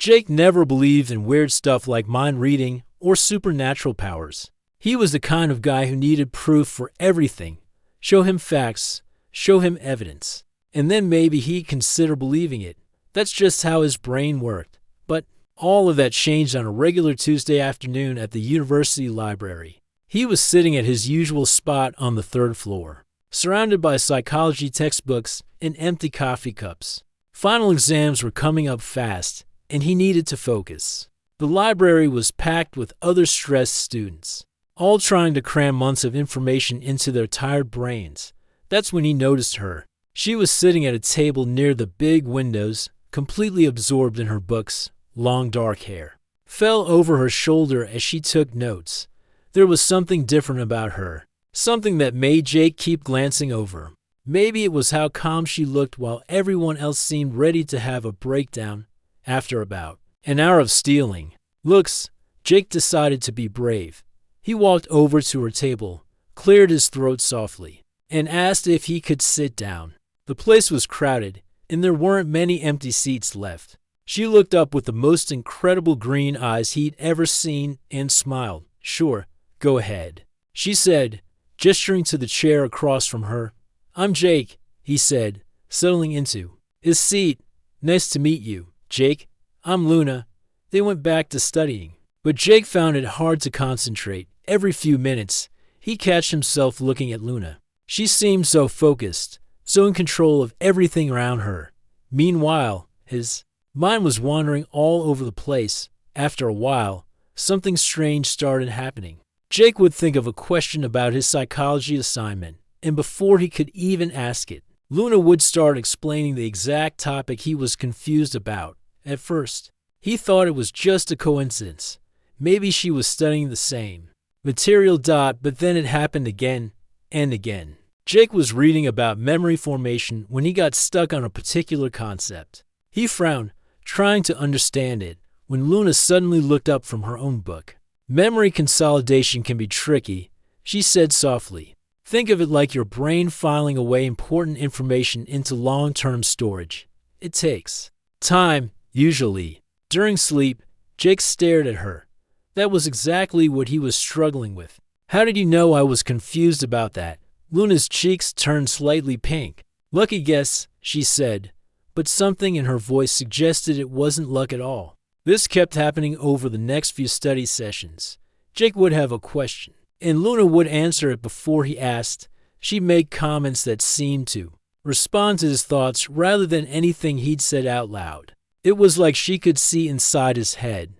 Jake never believed in weird stuff like mind reading or supernatural powers. He was the kind of guy who needed proof for everything. Show him facts, show him evidence, and then maybe he'd consider believing it. That's just how his brain worked. But all of that changed on a regular Tuesday afternoon at the university library. He was sitting at his usual spot on the third floor, surrounded by psychology textbooks and empty coffee cups. Final exams were coming up fast, and he needed to focus. The library was packed with other stressed students, all trying to cram months of information into their tired brains. That's when he noticed her. She was sitting at a table near the big windows, completely absorbed in her books. Long dark hair fell over her shoulder as she took notes. There was something different about her, something that made Jake keep glancing over. Maybe it was how calm she looked while everyone else seemed ready to have a breakdown. After about an hour of stealing looks, Jake decided to be brave. He walked over to her table, cleared his throat softly, and asked if he could sit down. The place was crowded, and there weren't many empty seats left. She looked up with the most incredible green eyes he'd ever seen and smiled. "Sure, go ahead," she said, gesturing to the chair across from her. "I'm Jake," he said, settling into his seat. "Nice to meet you, Jake. I'm Luna." They went back to studying, but Jake found it hard to concentrate. Every few minutes, he'd catch himself looking at Luna. She seemed so focused, so in control of everything around her. Meanwhile, his mind was wandering all over the place. After a while, something strange started happening. Jake would think of a question about his psychology assignment, and before he could even ask it, Luna would start explaining the exact topic he was confused about. At first, he thought it was just a coincidence. Maybe she was studying the same material, but then it happened again and again. Jake was reading about memory formation when he got stuck on a particular concept. He frowned, trying to understand it, when Luna suddenly looked up from her own book. "Memory consolidation can be tricky," she said softly. "Think of it like your brain filing away important information into long-term storage. It takes time, usually." During sleep, Jake stared at her. That was exactly what he was struggling with. "How did you know I was confused about that?" Luna's cheeks turned slightly pink. "Lucky guess," she said, but something in her voice suggested it wasn't luck at all. This kept happening over the next few study sessions. Jake would have a question, and Luna would answer it before he asked. She'd make comments that seemed to respond to his thoughts rather than anything he'd said out loud. It was like she could see inside his head.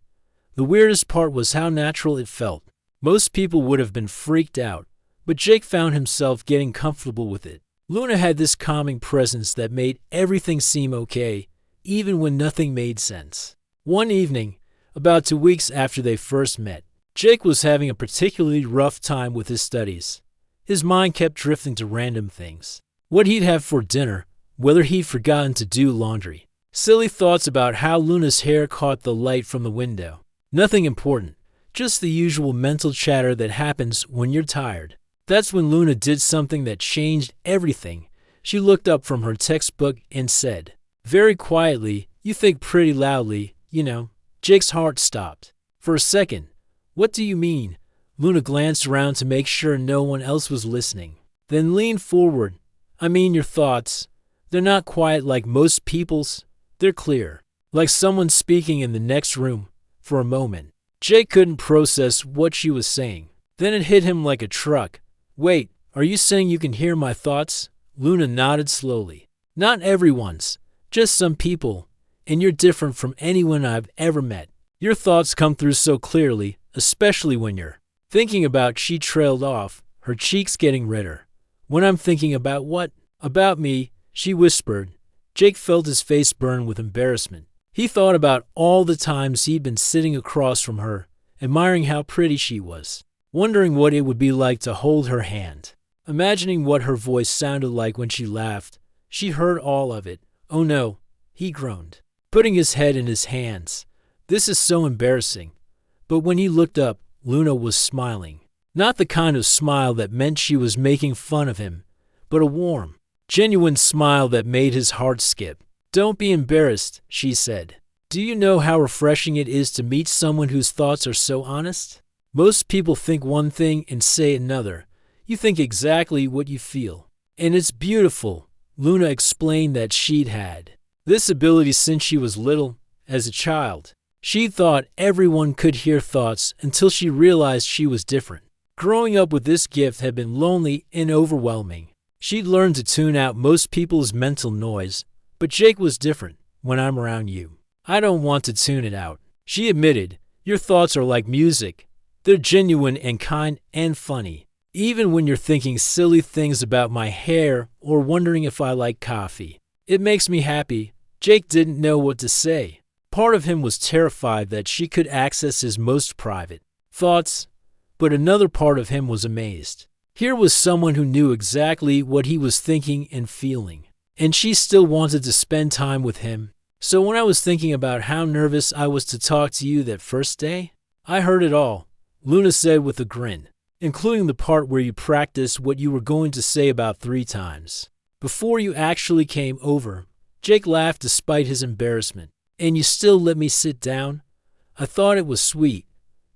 The weirdest part was how natural it felt. Most people would have been freaked out, but Jake found himself getting comfortable with it. Luna had this calming presence that made everything seem okay, even when nothing made sense. One evening, about 2 weeks after they first met, Jake was having a particularly rough time with his studies. His mind kept drifting to random things. What he'd have for dinner, whether he'd forgotten to do laundry. Silly thoughts about how Luna's hair caught the light from the window. Nothing important, just the usual mental chatter that happens when you're tired. That's when Luna did something that changed everything. She looked up from her textbook and said, very quietly, "You think pretty loudly, you know." Jake's heart stopped. For a second. "What do you mean?" Luna glanced around to make sure no one else was listening, then leaned forward. "I mean your thoughts. They're not quiet like most people's. They're clear, like someone speaking in the next room." For a moment, Jake couldn't process what she was saying. Then it hit him like a truck. "Wait, are you saying you can hear my thoughts?" Luna nodded slowly. "Not everyone's, just some people, and you're different from anyone I've ever met. Your thoughts come through so clearly, especially when you're thinking about." She trailed off, her cheeks getting redder. "When I'm thinking about what?" "About me," she whispered. Jake felt his face burn with embarrassment. He thought about all the times he'd been sitting across from her, admiring how pretty she was, wondering what it would be like to hold her hand, imagining what her voice sounded like when she laughed. She heard all of it. "Oh no," he groaned, putting his head in his hands. "This is so embarrassing." But when he looked up, Luna was smiling. Not the kind of smile that meant she was making fun of him, but a warm, genuine smile that made his heart skip. "Don't be embarrassed," she said. Do you know how refreshing it is to meet someone whose thoughts are so honest? Most people think one thing and say another. You think exactly what you feel. And it's beautiful. Luna explained that she'd had this ability since she was little, as a child. She thought everyone could hear thoughts until she realized she was different. Growing up with this gift had been lonely and overwhelming. She'd learned to tune out most people's mental noise, but Jake was different. When I'm around you, I don't want to tune it out. She admitted, your thoughts are like music. They're genuine and kind and funny. Even when you're thinking silly things about my hair or wondering if I like coffee. It makes me happy. Jake didn't know what to say. Part of him was terrified that she could access his most private thoughts, but another part of him was amazed. Here was someone who knew exactly what he was thinking and feeling, and she still wanted to spend time with him. So when I was thinking about how nervous I was to talk to you that first day, I heard it all, Luna said with a grin, including the part where you practiced what you were going to say about 3 times. Before you actually came over, Jake laughed despite his embarrassment. And you still let me sit down? I thought it was sweet.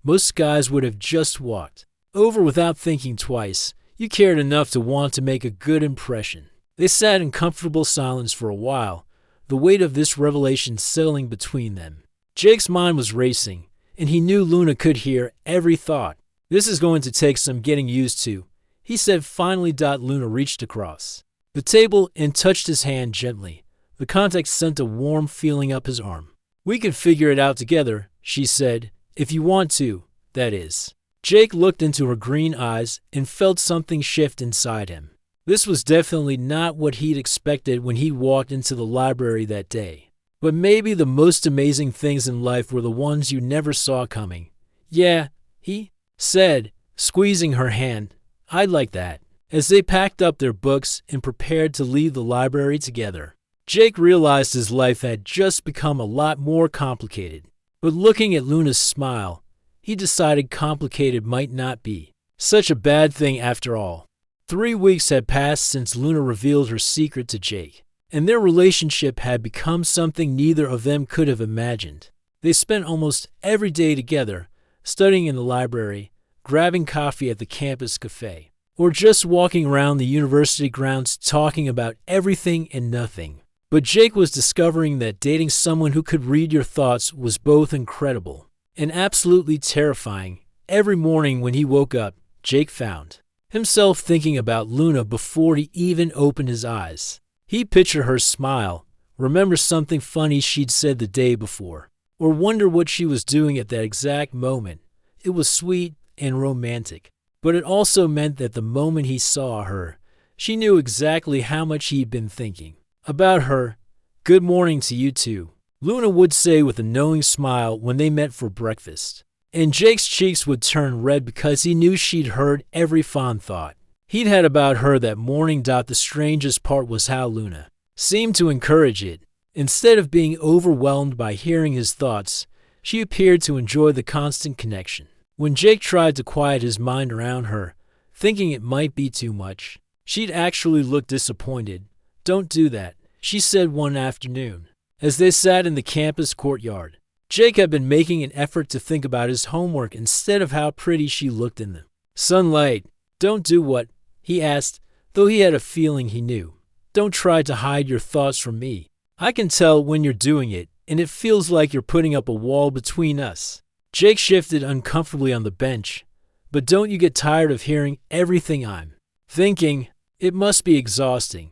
Most guys would have just walked over without thinking twice. You cared enough to want to make a good impression. They sat in comfortable silence for a while, the weight of this revelation settling between them. Jake's mind was racing, and he knew Luna could hear every thought. This is going to take some getting used to, he said finally. Luna reached across the table and touched his hand gently. The contact sent a warm feeling up his arm. We can figure it out together, she said, if you want to, that is. Jake looked into her green eyes and felt something shift inside him. This was definitely not what he'd expected when he walked into the library that day. But maybe the most amazing things in life were the ones you never saw coming. Yeah, he said, squeezing her hand. I'd like that. As they packed up their books and prepared to leave the library together, Jake realized his life had just become a lot more complicated. But looking at Luna's smile, he decided complicated might not be such a bad thing after all. 3 weeks had passed since Luna revealed her secret to Jake, and their relationship had become something neither of them could have imagined. They spent almost every day together, studying in the library, grabbing coffee at the campus cafe, or just walking around the university grounds talking about everything and nothing. But Jake was discovering that dating someone who could read your thoughts was both incredible and absolutely terrifying. Every morning when he woke up, Jake found himself thinking about Luna before he even opened his eyes. He'd picture her smile, remember something funny she'd said the day before, or wonder what she was doing at that exact moment. It was sweet and romantic, but it also meant that the moment he saw her, she knew exactly how much he'd been thinking about her. Good morning to you too, Luna would say with a knowing smile when they met for breakfast. And Jake's cheeks would turn red because he knew she'd heard every fond thought he'd had about her that morning. The strangest part was how Luna seemed to encourage it. Instead of being overwhelmed by hearing his thoughts, she appeared to enjoy the constant connection. When Jake tried to quiet his mind around her, thinking it might be too much, she'd actually look disappointed. Don't do that, she said one afternoon, as they sat in the campus courtyard. Jake had been making an effort to think about his homework instead of how pretty she looked in the sunlight. Don't do what? He asked, though he had a feeling he knew. Don't try to hide your thoughts from me. I can tell when you're doing it, and it feels like you're putting up a wall between us. Jake shifted uncomfortably on the bench. But don't you get tired of hearing everything I'm thinking? It must be exhausting.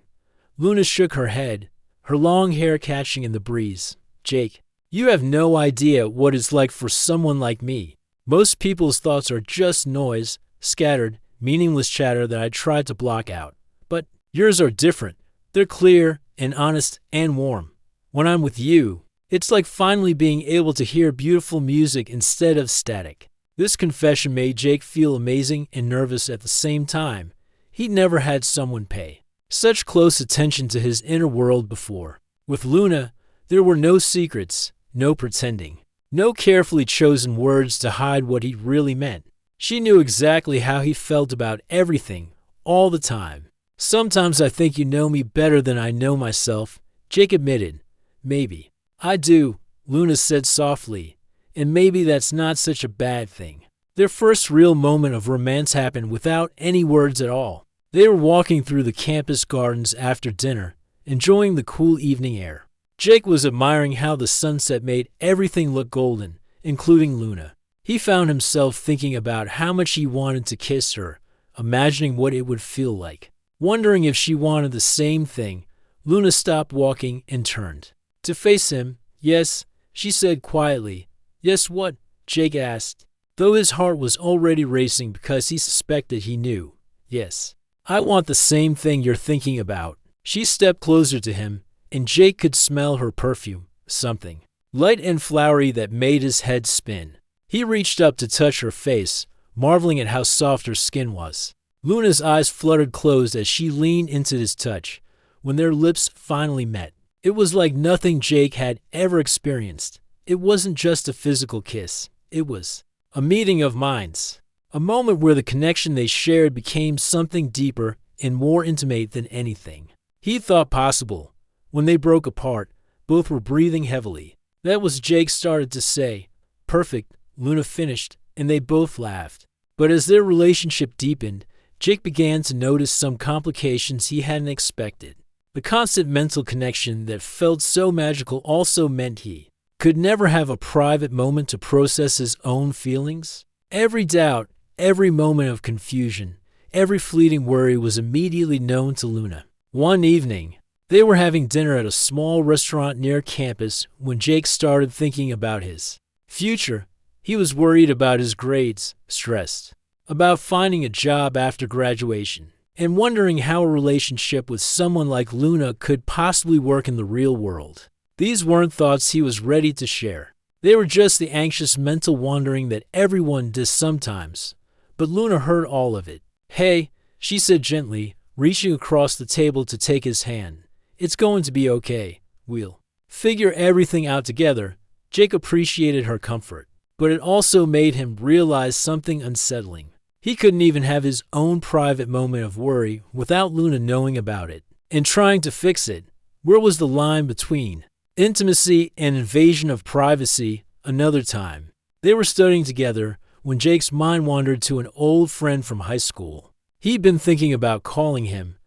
Luna shook her head, her long hair catching in the breeze. Jake, you have no idea what it's like for someone like me. Most people's thoughts are just noise, scattered, meaningless chatter that I try to block out. But yours are different. They're clear and honest and warm. When I'm with you, it's like finally being able to hear beautiful music instead of static. This confession made Jake feel amazing and nervous at the same time. He'd never had someone pay such close attention to his inner world before. With Luna, there were no secrets, no pretending, no carefully chosen words to hide what he really meant. She knew exactly how he felt about everything, all the time. Sometimes I think you know me better than I know myself, Jake admitted. Maybe I do, Luna said softly, and maybe that's not such a bad thing. Their first real moment of romance happened without any words at all. They were walking through the campus gardens after dinner, enjoying the cool evening air. Jake was admiring how the sunset made everything look golden, including Luna. He found himself thinking about how much he wanted to kiss her, imagining what it would feel like. Wondering if she wanted the same thing, Luna stopped walking and turned to face him. "Yes," she said quietly. "Yes, what?" Jake asked, though his heart was already racing because he suspected he knew. "Yes. I want the same thing you're thinking about." She stepped closer to him, and Jake could smell her perfume, something light and flowery that made his head spin. He reached up to touch her face, marveling at how soft her skin was. Luna's eyes fluttered closed as she leaned into his touch. When their lips finally met, it was like nothing Jake had ever experienced. It wasn't just a physical kiss. It was a meeting of minds. A moment where the connection they shared became something deeper and more intimate than anything he thought possible. When they broke apart, both were breathing heavily. "That was," Jake started to say. "Perfect," Luna finished, and they both laughed. But as their relationship deepened, Jake began to notice some complications he hadn't expected. The constant mental connection that felt so magical also meant he could never have a private moment to process his own feelings. Every doubt, every moment of confusion, every fleeting worry was immediately known to Luna. One evening, they were having dinner at a small restaurant near campus when Jake started thinking about his future. He was worried about his grades, stressed about finding a job after graduation, and wondering how a relationship with someone like Luna could possibly work in the real world. These weren't thoughts he was ready to share. They were just the anxious mental wandering that everyone does sometimes. But Luna heard all of it. "Hey," she said gently, reaching across the table to take his hand. "It's going to be okay. We'll figure everything out together." Jake appreciated her comfort, but it also made him realize something unsettling. He couldn't even have his own private moment of worry without Luna knowing about it and trying to fix it. Where was the line between intimacy and invasion of privacy? Another time, they were studying together when Jake's mind wandered to an old friend from high school. He'd been thinking about calling him,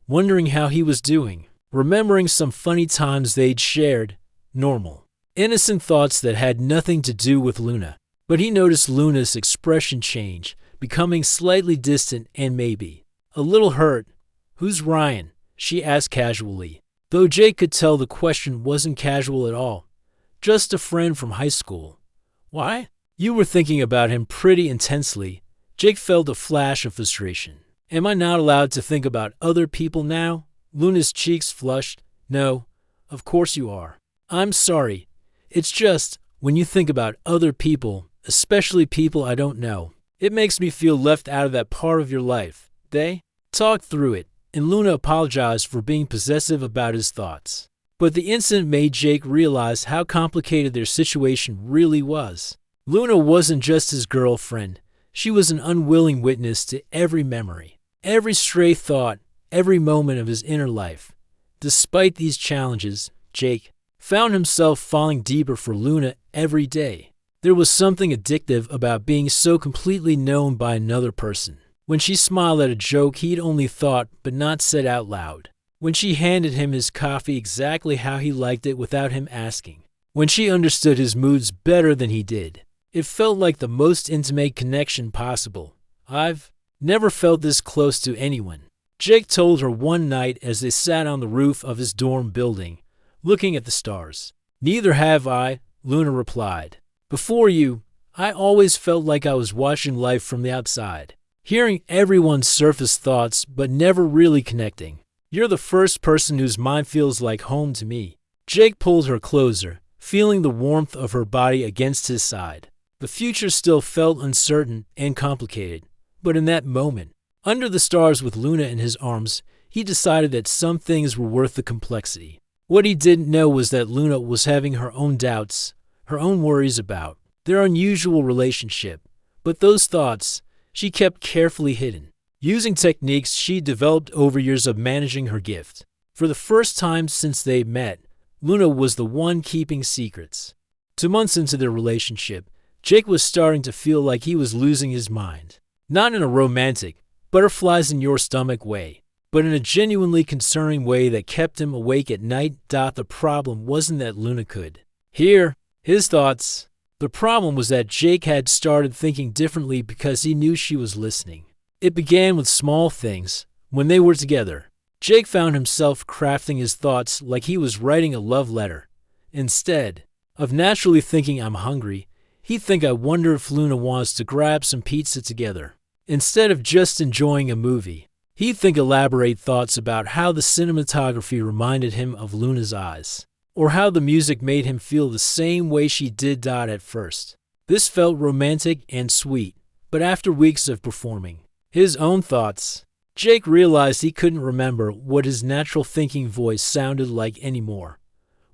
wondering how he was doing, remembering some funny times they'd shared. Normal, innocent thoughts that had nothing to do with Luna. But he noticed Luna's expression change, becoming slightly distant and maybe a little hurt. "Who's Ryan?" she asked casually, though Jake could tell the question wasn't casual at all. "Just a friend from high school." "Why?" "You were thinking about him pretty intensely." Jake felt a flash of frustration. "Am I not allowed to think about other people now?" Luna's cheeks flushed. "No, of course you are." "I'm sorry. It's just, when you think about other people, especially people I don't know, it makes me feel left out of that part of your life." They talked through it, and Luna apologized for being possessive about his thoughts. But the incident made Jake realize how complicated their situation really was. Luna wasn't just his girlfriend. She was an unwilling witness to every memory, every stray thought, every moment of his inner life. Despite these challenges, Jake found himself falling deeper for Luna every day. There was something addictive about being so completely known by another person. When she smiled at a joke he'd only thought but not said out loud. When she handed him his coffee exactly how he liked it without him asking. When she understood his moods better than he did. It felt like the most intimate connection possible. "I've never felt this close to anyone," Jake told her one night as they sat on the roof of his dorm building, looking at the stars. "Neither have I," Luna replied. "Before you, I always felt like I was watching life from the outside, hearing everyone's surface thoughts but never really connecting. You're the first person whose mind feels like home to me." Jake pulled her closer, feeling the warmth of her body against his side. The future still felt uncertain and complicated, but in that moment, under the stars with Luna in his arms, he decided that some things were worth the complexity. What he didn't know was that Luna was having her own doubts, her own worries about their unusual relationship, but those thoughts she kept carefully hidden, using techniques she developed over years of managing her gift. For the first time since they met, Luna was the one keeping secrets. 2 months into their relationship, Jake was starting to feel like he was losing his mind. Not in a romantic, butterflies in your stomach way, but in a genuinely concerning way that kept him awake at night. The problem wasn't that Luna could hear his thoughts. The problem was that Jake had started thinking differently because he knew she was listening. It began with small things. When they were together, Jake found himself crafting his thoughts like he was writing a love letter. Instead of naturally thinking, "I'm hungry," he'd think, "I wonder if Luna wants to grab some pizza together." Instead of just enjoying a movie, he'd think elaborate thoughts about how the cinematography reminded him of Luna's eyes, or how the music made him feel the same way she did. At first, this felt romantic and sweet, but after weeks of performing his own thoughts, Jake realized he couldn't remember what his natural thinking voice sounded like anymore.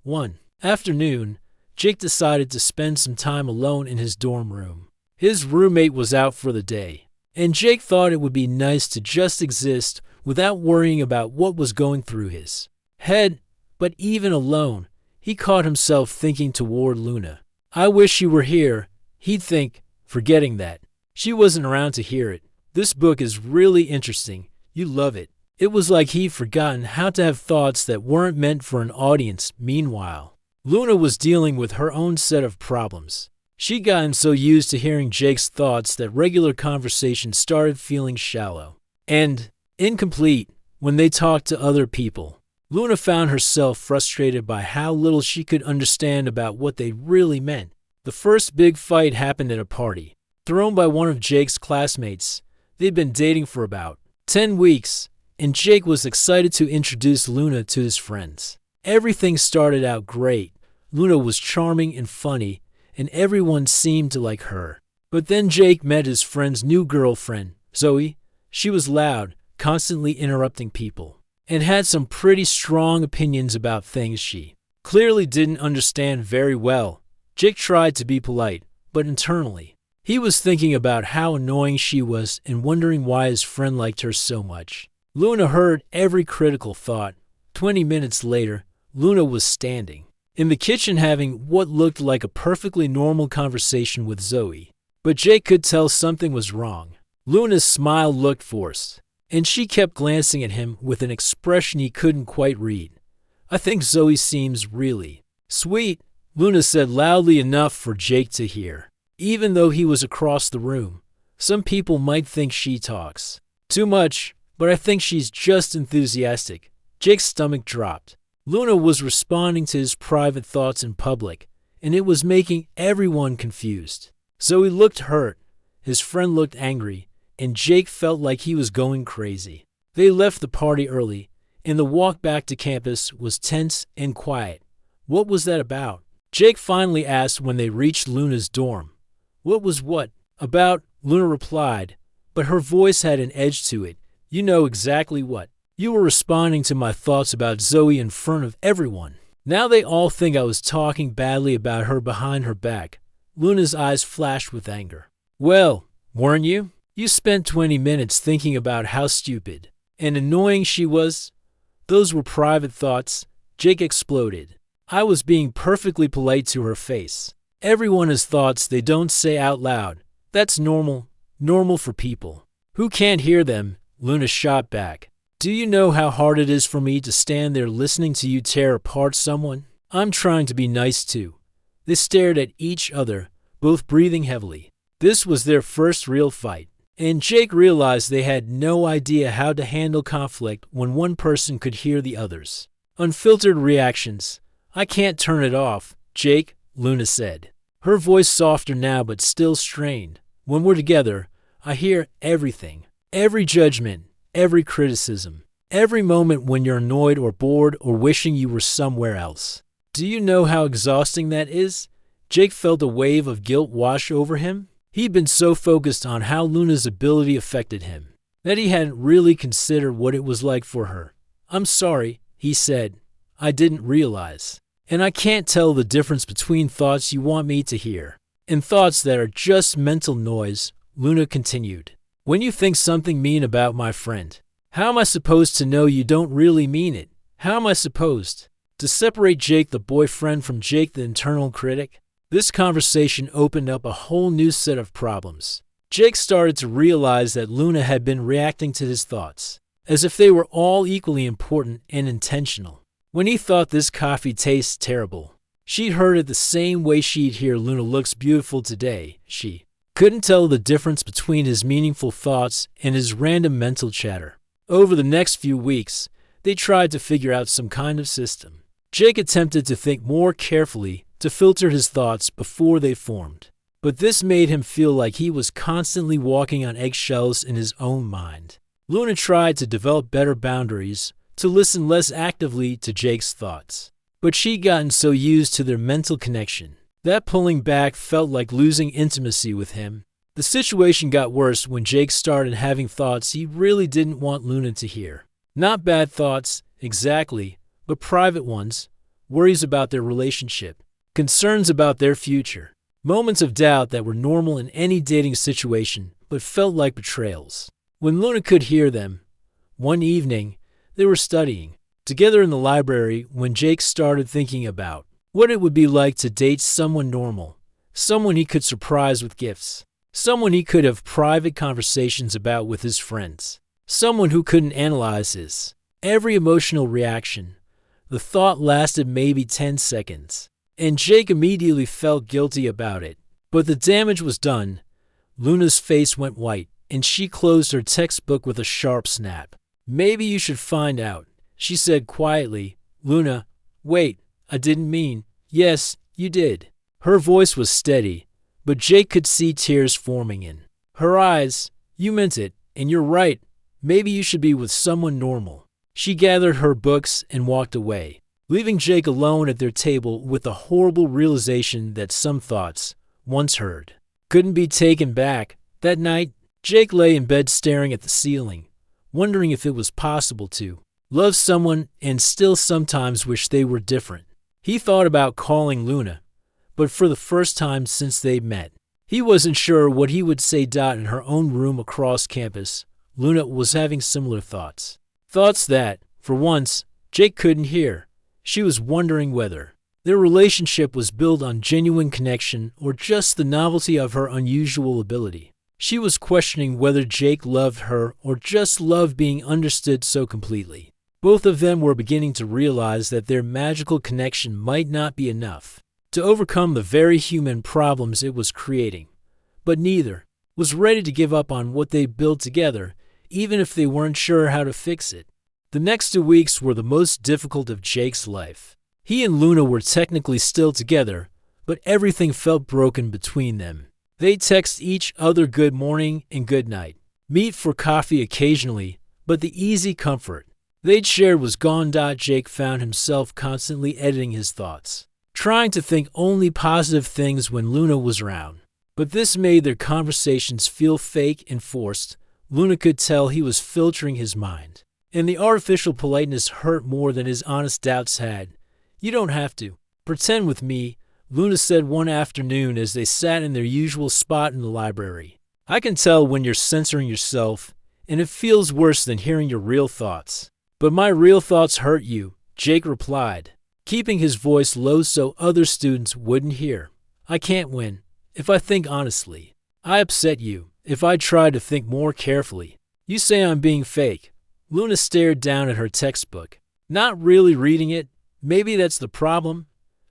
One afternoon, Jake decided to spend some time alone in his dorm room. His roommate was out for the day, and Jake thought it would be nice to just exist without worrying about what was going through his head. But even alone, he caught himself thinking toward Luna. "I wish she were here," he'd think, forgetting that she wasn't around to hear it. "This book is really interesting. You love it." It was like he'd forgotten how to have thoughts that weren't meant for an audience. Meanwhile, Luna was dealing with her own set of problems. She'd gotten so used to hearing Jake's thoughts that regular conversation started feeling shallow and incomplete when they talked to other people. Luna found herself frustrated by how little she could understand about what they really meant. The first big fight happened at a party, thrown by one of Jake's classmates. They'd been dating for about 10 weeks, and Jake was excited to introduce Luna to his friends. Everything started out great. Luna was charming and funny, and everyone seemed to like her. But then Jake met his friend's new girlfriend, Zoe. She was loud, constantly interrupting people, and had some pretty strong opinions about things she clearly didn't understand very well. Jake tried to be polite, but internally, he was thinking about how annoying she was and wondering why his friend liked her so much. Luna heard every critical thought. 20 minutes later, Luna was standing in the kitchen having what looked like a perfectly normal conversation with Zoe. But Jake could tell something was wrong. Luna's smile looked forced, and she kept glancing at him with an expression he couldn't quite read. "I think Zoe seems really sweet," Luna said loudly enough for Jake to hear. Even though he was across the room, some people might think she talks too much, but I think she's just enthusiastic. Jake's stomach dropped. Luna was responding to his private thoughts in public, and it was making everyone confused. Zoe looked hurt, his friend looked angry, and Jake felt like he was going crazy. They left the party early, and the walk back to campus was tense and quiet. What was that about? Jake finally asked when they reached Luna's dorm. "What was what about?" Luna replied, but her voice had an edge to it. "You know exactly what. You were responding to my thoughts about Zoe in front of everyone. Now they all think I was talking badly about her behind her back." Luna's eyes flashed with anger. "Well, weren't you? You spent 20 minutes thinking about how stupid and annoying she was." "Those were private thoughts," Jake exploded. "I was being perfectly polite to her face. Everyone has thoughts they don't say out loud. That's normal for people who can't hear them," Luna shot back. "Do you know how hard it is for me to stand there listening to you tear apart someone? I'm trying to be nice too." They stared at each other, both breathing heavily. This was their first real fight, and Jake realized they had no idea how to handle conflict when one person could hear the others. Unfiltered reactions. "I can't turn it off, Jake," Luna said, her voice softer now but still strained. "When we're together, I hear everything. Every judgment, every criticism, every moment when you're annoyed or bored or wishing you were somewhere else. Do you know how exhausting that is?" Jake felt a wave of guilt wash over him. He'd been so focused on how Luna's ability affected him that he hadn't really considered what it was like for her. "I'm sorry," he said. "I didn't realize. And I can't tell the difference between thoughts you want me to hear and thoughts that are just mental noise," Luna continued. "When you think something mean about my friend, how am I supposed to know you don't really mean it? How am I supposed to separate Jake the boyfriend from Jake the internal critic?" This conversation opened up a whole new set of problems. Jake started to realize that Luna had been reacting to his thoughts, as if they were all equally important and intentional. When he thought this coffee tastes terrible, she'd heard it the same way she'd hear Luna looks beautiful today. She couldn't tell the difference between his meaningful thoughts and his random mental chatter. Over the next few weeks, they tried to figure out some kind of system. Jake attempted to think more carefully to filter his thoughts before they formed. But this made him feel like he was constantly walking on eggshells in his own mind. Luna tried to develop better boundaries, to listen less actively to Jake's thoughts. But she'd gotten so used to their mental connection that pulling back felt like losing intimacy with him. The situation got worse when Jake started having thoughts he really didn't want Luna to hear. Not bad thoughts, exactly, but private ones, worries about their relationship, concerns about their future, moments of doubt that were normal in any dating situation but felt like betrayals. When Luna could hear them, one evening, they were studying together in the library when Jake started thinking about what it would be like to date someone normal, someone he could surprise with gifts, someone he could have private conversations about with his friends, someone who couldn't analyze his every emotional reaction. The thought lasted maybe 10 seconds, and Jake immediately felt guilty about it. But the damage was done. Luna's face went white, and she closed her textbook with a sharp snap. "Maybe you should find out," she said quietly. "Luna, wait, I didn't mean." "Yes, you did." Her voice was steady, but Jake could see tears forming in her eyes. "You meant it, and you're right. Maybe you should be with someone normal." She gathered her books and walked away, leaving Jake alone at their table with the horrible realization that some thoughts, once heard, couldn't be taken back. That night, Jake lay in bed staring at the ceiling, wondering if it was possible to love someone and still sometimes wish they were different. He thought about calling Luna, but for the first time since they met, he wasn't sure what he would say. In her own room across campus, Luna was having similar thoughts. Thoughts that, for once, Jake couldn't hear. She was wondering whether their relationship was built on genuine connection or just the novelty of her unusual ability. She was questioning whether Jake loved her or just loved being understood so completely. Both of them were beginning to realize that their magical connection might not be enough to overcome the very human problems it was creating. But neither was ready to give up on what they built together, even if they weren't sure how to fix it. The next 2 weeks were the most difficult of Jake's life. He and Luna were technically still together, but everything felt broken between them. They text each other good morning and good night, meet for coffee occasionally, but the easy comfort they'd shared was gone. Jake found himself constantly editing his thoughts, trying to think only positive things when Luna was around. But this made their conversations feel fake and forced. Luna could tell he was filtering his mind, and the artificial politeness hurt more than his honest doubts had. "You don't have to pretend with me," Luna said one afternoon as they sat in their usual spot in the library. "I can tell when you're censoring yourself, and it feels worse than hearing your real thoughts." "But my real thoughts hurt you," Jake replied, keeping his voice low so other students wouldn't hear. "I can't win if I think honestly. I upset you if I try to think more carefully. You say I'm being fake." Luna stared down at her textbook, not really reading it. Maybe that's the problem.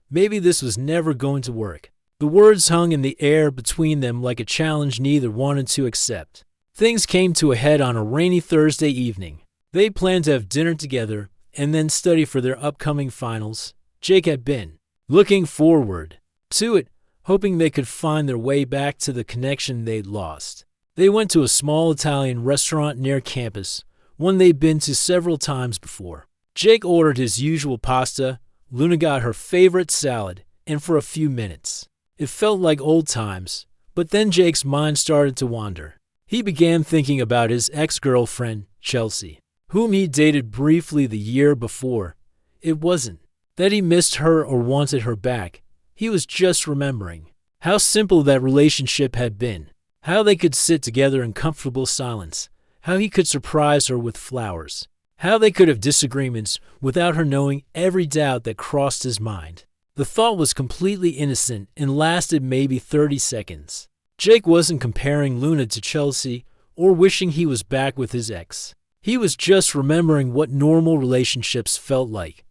Maybe this was never going to work. The words hung in the air between them like a challenge neither wanted to accept. Things came to a head on a rainy Thursday evening. They planned to have dinner together and then study for their upcoming finals. Jake had been looking forward to it, hoping they could find their way back to the connection they'd lost. They went to a small Italian restaurant near campus, one they'd been to several times before. Jake ordered his usual pasta. Luna got her favorite salad, and for a few minutes, it felt like old times. But then Jake's mind started to wander. He began thinking about his ex-girlfriend, Chelsea, whom he dated briefly the year before. It wasn't that he missed her or wanted her back. He was just remembering how simple that relationship had been, how they could sit together in comfortable silence, how he could surprise her with flowers, how they could have disagreements without her knowing every doubt that crossed his mind. The thought was completely innocent and lasted maybe 30 seconds. Jake wasn't comparing Luna to Chelsea or wishing he was back with his ex. He was just remembering what normal relationships felt like.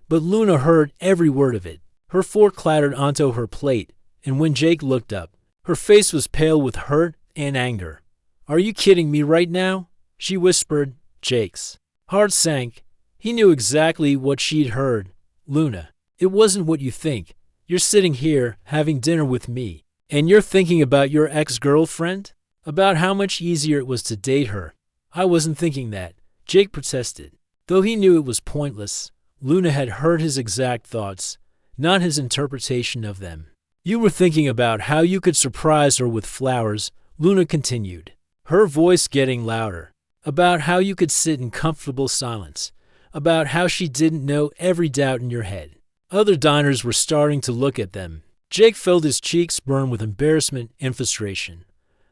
But Luna heard every word of it. Her fork clattered onto her plate, and when Jake looked up, her face was pale with hurt and anger. "Are you kidding me right now?" she whispered. Jake's heart sank. He knew exactly what she'd heard. "Luna, it wasn't what you think. You're sitting here having dinner with me, and you're thinking about your ex-girlfriend? About how much easier it was to date her." "I wasn't thinking that," Jake protested. Though he knew it was pointless, Luna had heard his exact thoughts, not his interpretation of them. "You were thinking about how you could surprise her with flowers," Luna continued, her voice getting louder. "About how you could sit in comfortable silence. About how she didn't know every doubt in your head." Other diners were starting to look at them. Jake felt his cheeks burn with embarrassment and frustration.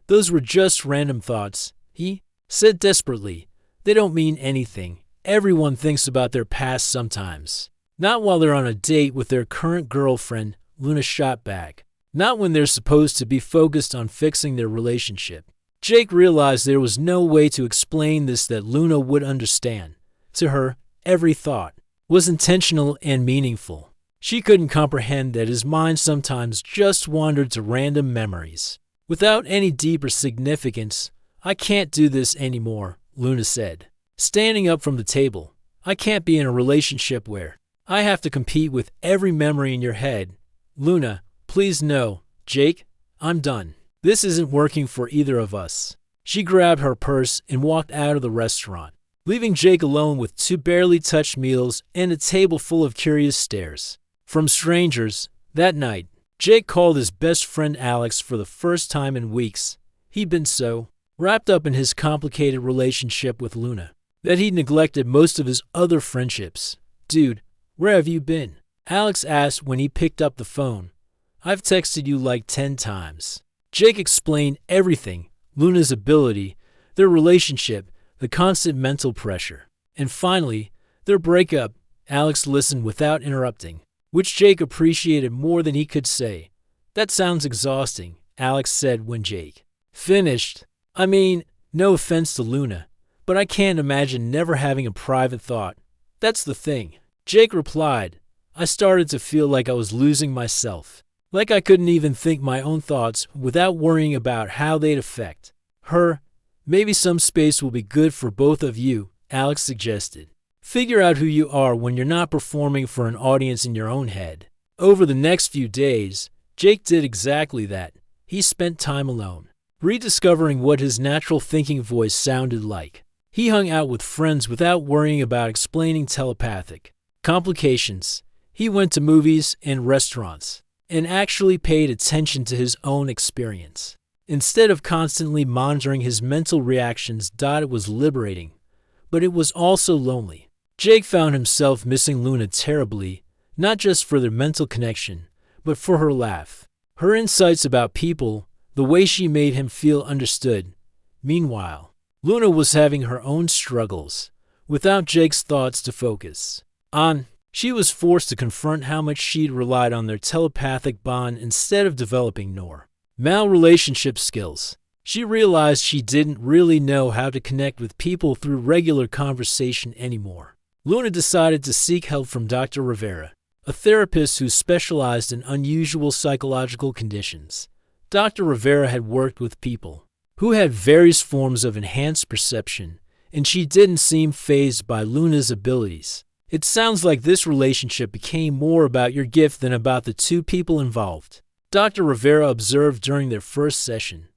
"Those were just random thoughts," he said desperately. "They don't mean anything. Everyone thinks about their past sometimes." "Not while they're on a date with their current girlfriend," Luna shot back. "Not when they're supposed to be focused on fixing their relationship." Jake realized there was no way to explain this that Luna would understand. To her, every thought was intentional and meaningful. She couldn't comprehend that his mind sometimes just wandered to random memories without any deeper significance. "I can't do this anymore," Luna said, standing up from the table. "I can't be in a relationship where I have to compete with every memory in your head." "Luna, please no." "Jake, I'm done. This isn't working for either of us." She grabbed her purse and walked out of the restaurant, leaving Jake alone with 2 barely touched meals and a table full of curious stares from strangers. That night, Jake called his best friend Alex for the first time in weeks. He'd been so wrapped up in his complicated relationship with Luna that he'd neglected most of his other friendships. "Dude, where have you been?" Alex asked when he picked up the phone. "I've texted you like 10 times. Jake explained everything: Luna's ability, their relationship, the constant mental pressure, and finally, their breakup. Alex listened without interrupting, which Jake appreciated more than he could say. "That sounds exhausting," Alex said when Jake finished. "I mean, no offense to Luna, but I can't imagine never having a private thought. That's the thing." Jake replied. "I started to feel like I was losing myself. Like I couldn't even think my own thoughts without worrying about how they'd affect her." "Maybe some space will be good for both of you," Alex suggested. "Figure out who you are when you're not performing for an audience in your own head." Over the next few days, Jake did exactly that. He spent time alone, rediscovering what his natural thinking voice sounded like. He hung out with friends without worrying about explaining telepathic complications. He went to movies and restaurants and actually paid attention to his own experience, instead of constantly monitoring his mental reactions. It was liberating, but it was also lonely. Jake found himself missing Luna terribly, not just for their mental connection, but for her laugh, her insights about people, the way she made him feel understood. Meanwhile, Luna was having her own struggles, without Jake's thoughts to focus on. She was forced to confront how much she'd relied on their telepathic bond instead of developing normal relationship skills. She realized she didn't really know how to connect with people through regular conversation anymore. Luna decided to seek help from Dr. Rivera, a therapist who specialized in unusual psychological conditions. Dr. Rivera had worked with people who had various forms of enhanced perception, and she didn't seem fazed by Luna's abilities. "It sounds like this relationship became more about your gift than about the 2 people involved," Dr. Rivera observed during their first session.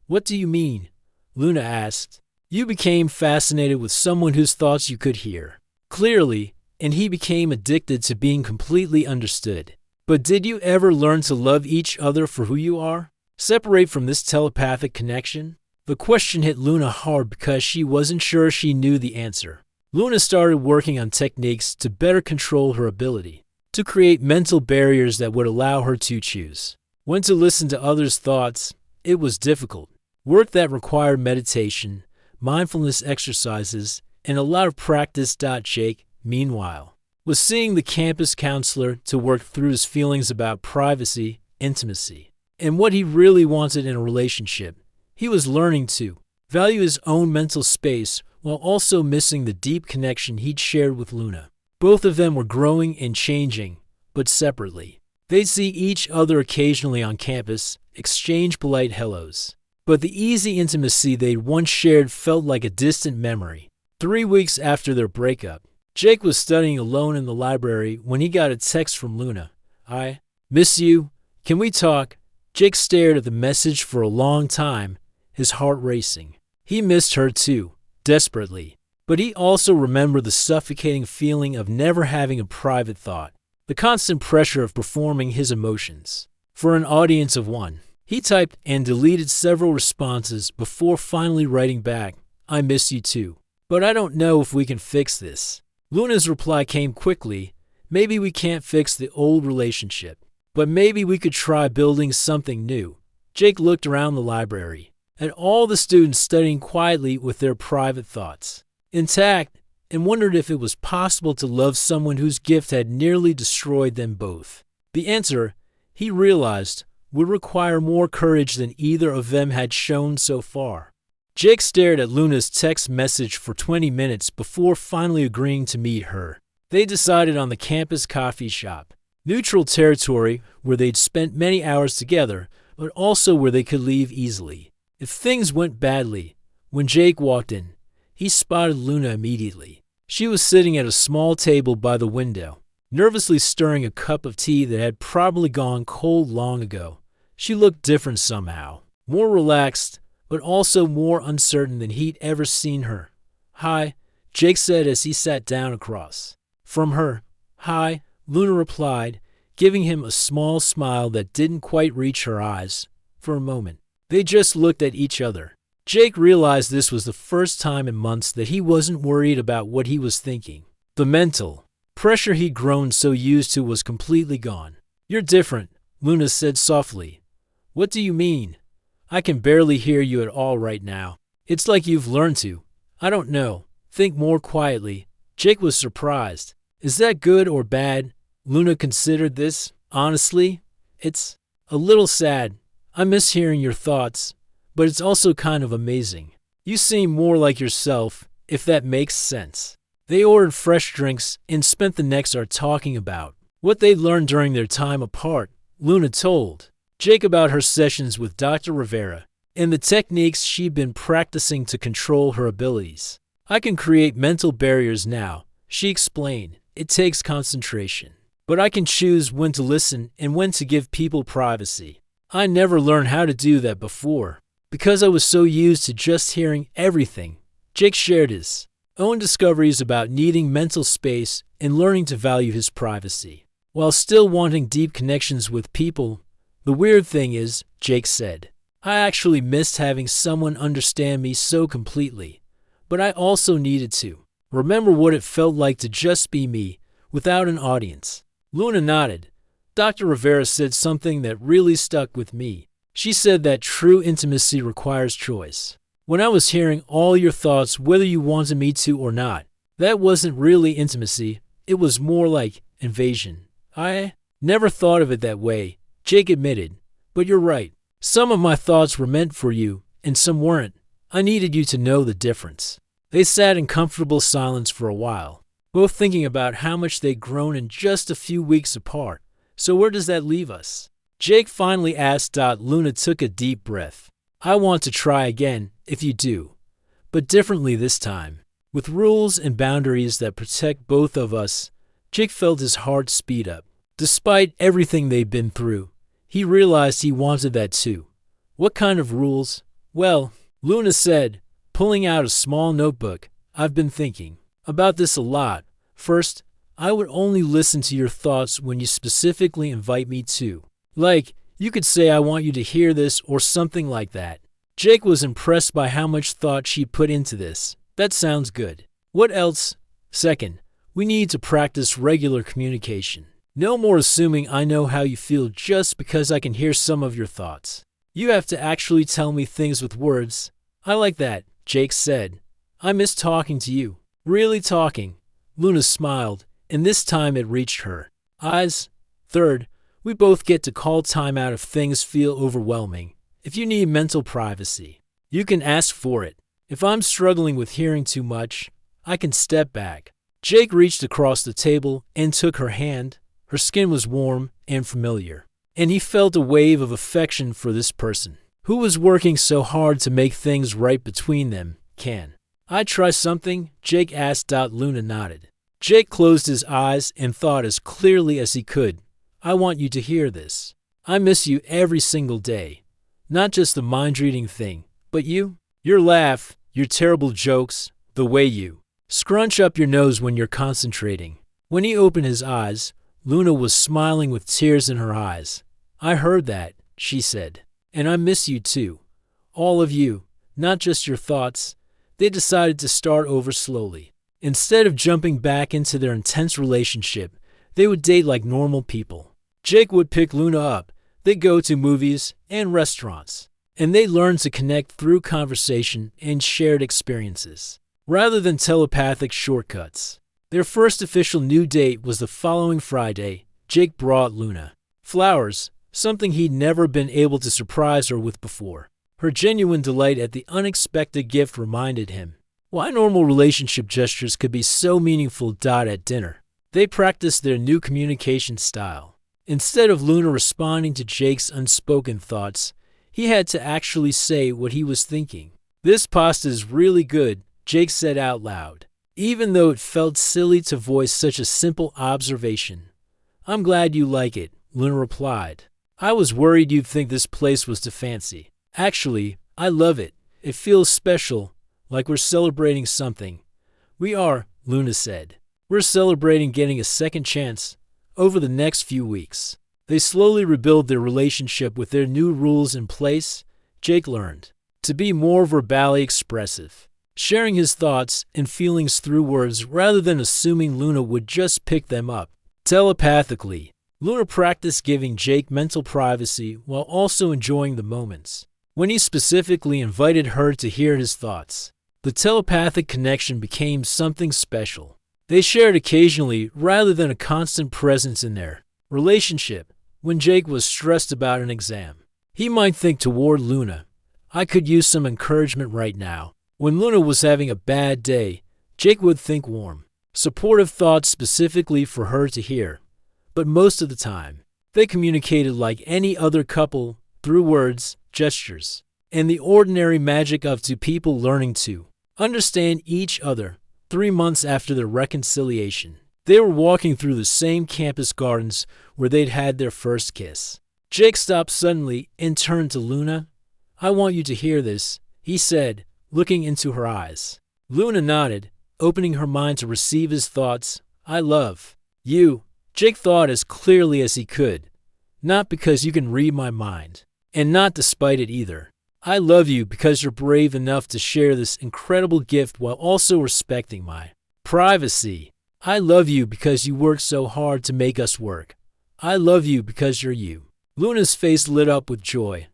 "What do you mean?" Luna asked. "You became fascinated with someone whose thoughts you could hear clearly, and he became addicted to being completely understood. But did you ever learn to love each other for who you are? Separate from this telepathic connection?" The question hit Luna hard because she wasn't sure she knew the answer. Luna started working on techniques to better control her ability to create mental barriers that would allow her to choose when to listen to others' thoughts. It was difficult work that required meditation, mindfulness exercises, and a lot of practice. Jake, meanwhile, was seeing the campus counselor to work through his feelings about privacy, intimacy, and what he really wanted in a relationship. He was learning to value his own mental space while also missing the deep connection he'd shared with Luna. Both of them were growing and changing, but separately. They'd see each other occasionally on campus, exchange polite hellos. But the easy intimacy they'd once shared felt like a distant memory. 3 weeks after their breakup, Jake was studying alone in the library when he got a text from Luna. "I miss you. Can we talk?" Jake stared at the message for a long time, his heart racing. He missed her too, desperately. But he also remembered the suffocating feeling of never having a private thought, the constant pressure of performing his emotions for an audience of one. He typed and deleted several responses before finally writing back, "I miss you too, but I don't know if we can fix this." Luna's reply came quickly. "Maybe we can't fix the old relationship, but maybe we could try building something new." Jake looked around the library at all the students studying quietly with their private thoughts intact, and wondered if it was possible to love someone whose gift had nearly destroyed them both. The answer, he realized, would require more courage than either of them had shown so far. Jake stared at Luna's text message for 20 minutes before finally agreeing to meet her. They decided on the campus coffee shop, neutral territory where they'd spent many hours together, but also where they could leave easily if things went badly. When Jake walked in, he spotted Luna immediately. She was sitting at a small table by the window, nervously stirring a cup of tea that had probably gone cold long ago. She looked different somehow, more relaxed, but also more uncertain than he'd ever seen her. "Hi," Jake said as he sat down across from her. "Hi," Luna replied, giving him a small smile that didn't quite reach her eyes. For a moment, they just looked at each other. Jake realized this was the first time in months that he wasn't worried about what he was thinking. The mental pressure he'd grown so used to was completely gone. "You're different," Luna said softly. "What do you mean? I can barely hear you at all right now." "It's like you've learned to, I don't know, think more quietly." Jake was surprised. "Is that good or bad?" Luna considered this. "Honestly, it's a little sad. I miss hearing your thoughts, but it's also kind of amazing. You seem more like yourself, if that makes sense." They ordered fresh drinks and spent the next hour talking about what they'd learned during their time apart. Luna told Jake about her sessions with Dr. Rivera and the techniques she'd been practicing to control her abilities. "I can create mental barriers now," she explained. "It takes concentration, but I can choose when to listen and when to give people privacy. I never learned how to do that before, because I was so used to just hearing everything." Jake shared his own discoveries about needing mental space and learning to value his privacy, while still wanting deep connections with people. "The weird thing is," Jake said, "I actually missed having someone understand me so completely, but I also needed to remember what it felt like to just be me, without an audience." Luna nodded. "Dr. Rivera said something that really stuck with me. She said that true intimacy requires choice. When I was hearing all your thoughts, whether you wanted me to or not, that wasn't really intimacy. It was more like invasion." "I never thought of it that way," Jake admitted. "But you're right. Some of my thoughts were meant for you, and some weren't. I needed you to know the difference." They sat in comfortable silence for a while, both thinking about how much they'd grown in just a few weeks apart. "So where does that leave us?" Jake finally asked. Luna took a deep breath. "I want to try again, if you do, but differently this time, with rules and boundaries that protect both of us." Jake felt his heart speed up. Despite everything they'd been through, he realized he wanted that too. "What kind of rules?" "Well," Luna said, pulling out a small notebook, "I've been thinking about this a lot. First, I would only listen to your thoughts when you specifically invite me to. Like, you could say, 'I want you to hear this,' or something like that." Jake was impressed by how much thought she put into this. "That sounds good. What else?" "Second, we need to practice regular communication. No more assuming I know how you feel just because I can hear some of your thoughts. You have to actually tell me things with words." "I like that," Jake said. "I miss talking to you." "Really talking?" Luna smiled, and this time it reached her eyes. Third, we both get to call time out if things feel overwhelming. If you need mental privacy, you can ask for it. If I'm struggling with hearing too much, I can step back. Jake reached across the table and took her hand. Her skin was warm and familiar, and he felt a wave of affection for this person who was working so hard to make things right between them. Can I try something? Jake asked. Luna nodded. Jake closed his eyes and thought as clearly as he could. I want you to hear this. I miss you every single day. Not just the mind-reading thing, but you. Your laugh, your terrible jokes, the way you scrunch up your nose when you're concentrating. When he opened his eyes, Luna was smiling with tears in her eyes. I heard that, she said. And I miss you too. All of you, not just your thoughts. They decided to start over slowly. Instead of jumping back into their intense relationship, they would date like normal people. Jake would pick Luna up. They'd go to movies and restaurants. And they learned to connect through conversation and shared experiences, rather than telepathic shortcuts. Their first official new date was the following Friday. Jake brought Luna flowers, something he'd never been able to surprise her with before. Her genuine delight at the unexpected gift reminded him why normal relationship gestures could be so meaningful. At dinner, they practiced their new communication style. Instead of Luna responding to Jake's unspoken thoughts, he had to actually say what he was thinking. This pasta is really good, Jake said out loud, even though it felt silly to voice such a simple observation. I'm glad you like it, Luna replied. I was worried you'd think this place was too fancy. Actually, I love it. It feels special, like we're celebrating something. We are, Luna said. We're celebrating getting a second chance. Over the next few weeks, they slowly rebuild their relationship with their new rules in place. Jake learned to be more verbally expressive, sharing his thoughts and feelings through words rather than assuming Luna would just pick them up telepathically. Luna practiced giving Jake mental privacy while also enjoying the moments when he specifically invited her to hear his thoughts. The telepathic connection became something special. They shared occasionally rather than a constant presence in their relationship. When Jake was stressed about an exam, he might think toward Luna, I could use some encouragement right now. When Luna was having a bad day, Jake would think warm, supportive thoughts specifically for her to hear. But most of the time, they communicated like any other couple through words, gestures, and the ordinary magic of two people learning to understand each other. 3 months after their reconciliation, they were walking through the same campus gardens where they'd had their first kiss. Jake stopped suddenly and turned to Luna. I want you to hear this, he said, looking into her eyes. Luna nodded, opening her mind to receive his thoughts. I love you. Jake thought as clearly as he could. Not because you can read my mind, and not despite it either. I love you because you're brave enough to share this incredible gift while also respecting my privacy. I love you because you worked so hard to make us work. I love you because you're you. Luna's face lit up with joy.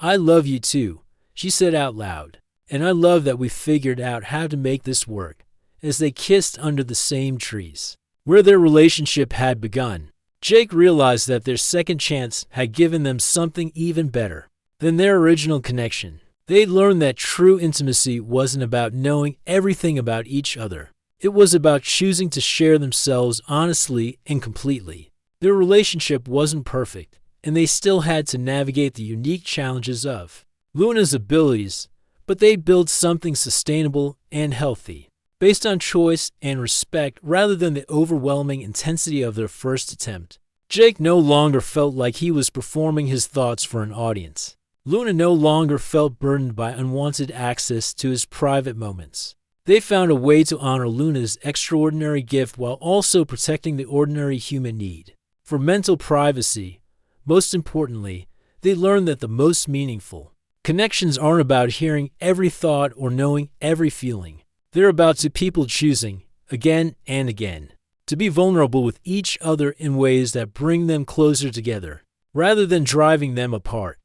I love you too, she said out loud. And I love that we figured out how to make this work, as they kissed under the same trees where their relationship had begun. Jake realized that their second chance had given them something even better than their original connection. They'd learned that true intimacy wasn't about knowing everything about each other. It was about choosing to share themselves honestly and completely. Their relationship wasn't perfect, and they still had to navigate the unique challenges of Luna's abilities, but they built something sustainable and healthy, based on choice and respect rather than the overwhelming intensity of their first attempt. Jake no longer felt like he was performing his thoughts for an audience. Luna no longer felt burdened by unwanted access to his private moments. They found a way to honor Luna's extraordinary gift while also protecting the ordinary human need for mental privacy. Most importantly, they learned that the most meaningful connections aren't about hearing every thought or knowing every feeling. They're about two people choosing, again and again, to be vulnerable with each other in ways that bring them closer together, rather than driving them apart.